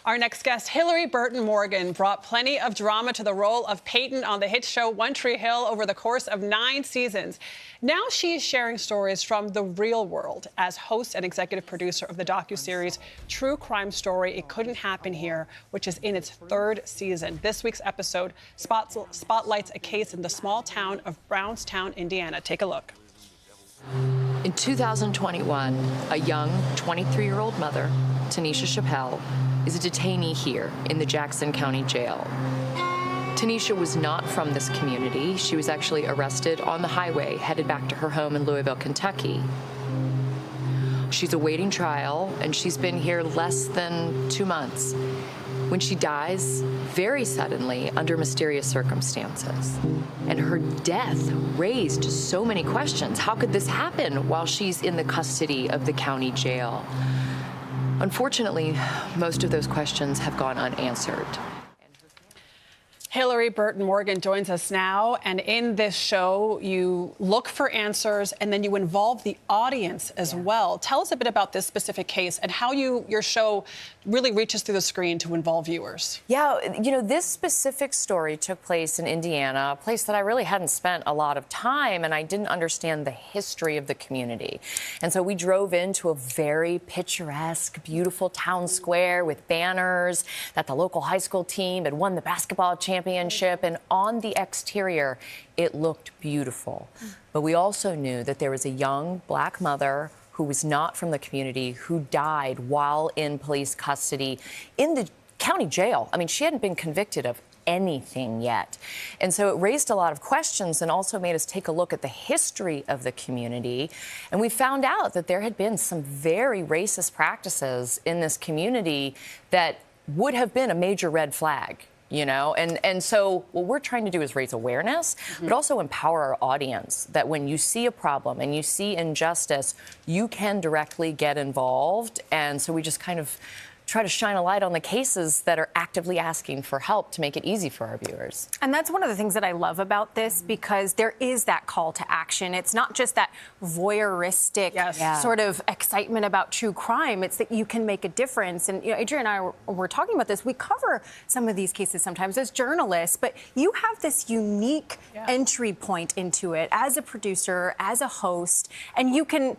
Our next guest, Hilarie Burton Morgan, brought plenty of drama to the role of Peyton on the hit show One Tree Hill over the course of 9 seasons. Now she is sharing stories from the real world as host and executive producer of the docuseries True Crime Story It Couldn't Happen Here, which is in its 3rd season. This week's episode spotlights a case in the small town of Brownstown, Indiana. Take a look. In 2021, a young 23-year-old mother, Tanisha Chappelle, is a detainee here in the Jackson County Jail. Tanisha was not from this community. She was actually arrested on the highway, headed back to her home in Louisville, Kentucky. She's awaiting trial, and she's been here less than 2 months when she dies very suddenly under mysterious circumstances. And her death raised so many questions. How could this happen while she's in the custody of the county jail? Unfortunately, most of those questions have gone unanswered. Hilarie Burton Morgan joins us now, and in this show, you look for answers and then you involve the audience as well. Tell us a bit about this specific case and how your show really reaches through the screen to involve viewers. Yeah, you know, this specific story took place in Indiana, a place that I really hadn't spent a lot of time, and I didn't understand the history of the community. And so we drove into a very picturesque, beautiful town square with banners that the local high school team had won the basketball championship, and on the exterior, it looked beautiful. But we also knew that there was a young black mother who was not from the community who died while in police custody in the county jail. I mean, she hadn't been convicted of anything yet. And so it raised a lot of questions and also made us take a look at the history of the community. And we found out that there had been some very racist practices in this community that would have been a major red flag. You know, and so what we're trying to do is raise awareness, but also empower our audience that when you see a problem and you see injustice, you can directly get involved. And so we just kind of try to shine a light on the cases that are actively asking for help to make it easy for our viewers. And that's one of the things that I love about this, because there is that call to action. It's not just that voyeuristic sort of excitement about true crime. It's that you can make a difference. And you know, Adrian and I were talking about this. We cover some of these cases sometimes as journalists, but you have this unique entry point into it as a producer, as a host, and you can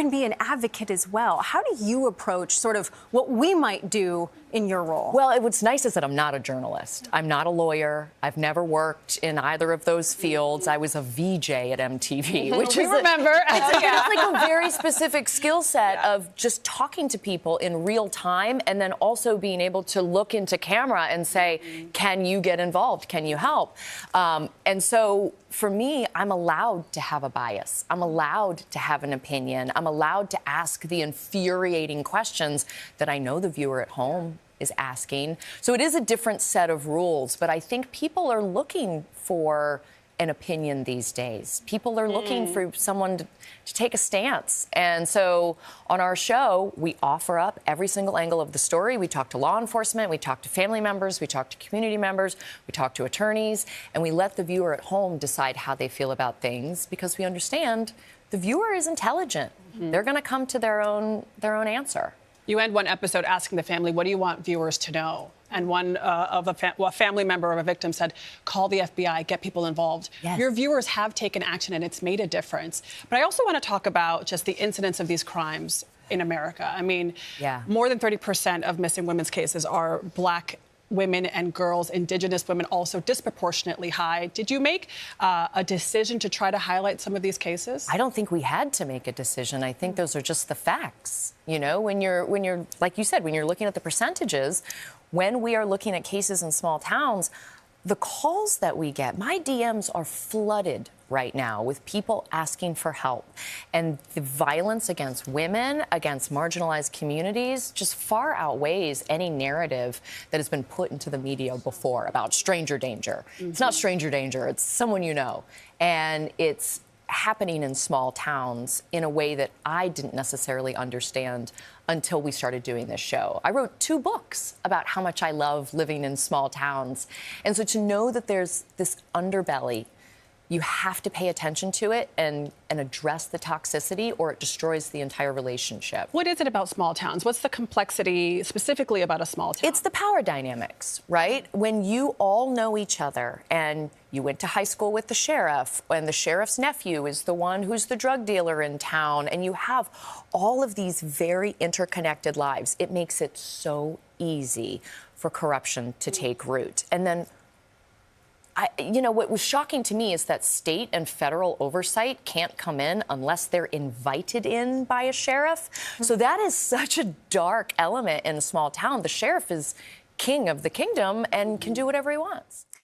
be an advocate as well. How do you approach sort of what we might do in your role? Well, what's nice is that I'm not a journalist. I'm not a lawyer. I've never worked in either of those fields. I was a VJ at MTV, which is like a very specific skill set of just talking to people in real time and then also being able to look into camera and say, can you get involved? Can you help? And so for me, I'm allowed to have a bias. I'm allowed to have an opinion. I'm allowed to ask the infuriating questions that I know the viewer at home is asking. So it is a different set of rules, but I think people are looking for an opinion these days. People are looking for someone to take a stance. And so on our show, we offer up every single angle of the story. We talk to law enforcement, we talk to family members, we talk to community members, we talk to attorneys, and we let the viewer at home decide how they feel about things, because we understand the viewer is intelligent. They're going to come to their own answer. You end one episode asking the family, what do you want viewers to know? And one of a family member of a victim said, call the FBI, get people involved. Yes. Your viewers have taken action and it's made a difference. But I also want to talk about just the incidence of these crimes in America. I mean, more than 30% of missing women's cases are Black women and girls, Indigenous women also disproportionately high. Did you make a decision to try to highlight some of these cases? I don't think we had to make a decision. I think those are just the facts. You know, when you're like you said, when you're looking at the percentages, when we are looking at cases in small towns, the calls that we get, my DMs are flooded right now with people asking for help. And the violence against women, against marginalized communities, just far outweighs any narrative that has been put into the media before about stranger danger. It's not stranger danger, it's someone you know. And it's happening in small towns in a way that I didn't necessarily understand until we started doing this show. I wrote 2 books about how much I love living in small towns. And so to know that there's this underbelly you have to pay attention to it and address the toxicity, or it destroys the entire relationship. What is it about small towns? What's the complexity specifically about a small town? It's the power dynamics, right? When you all know each other and you went to high school with the sheriff, and the sheriff's nephew is the one who's the drug dealer in town, and you have all of these very interconnected lives, it makes it so easy for corruption to take root. And then what was shocking to me is that state and federal oversight can't come in unless they're invited in by a sheriff. So that is such a dark element in a small town. The sheriff is king of the kingdom and can do whatever he wants.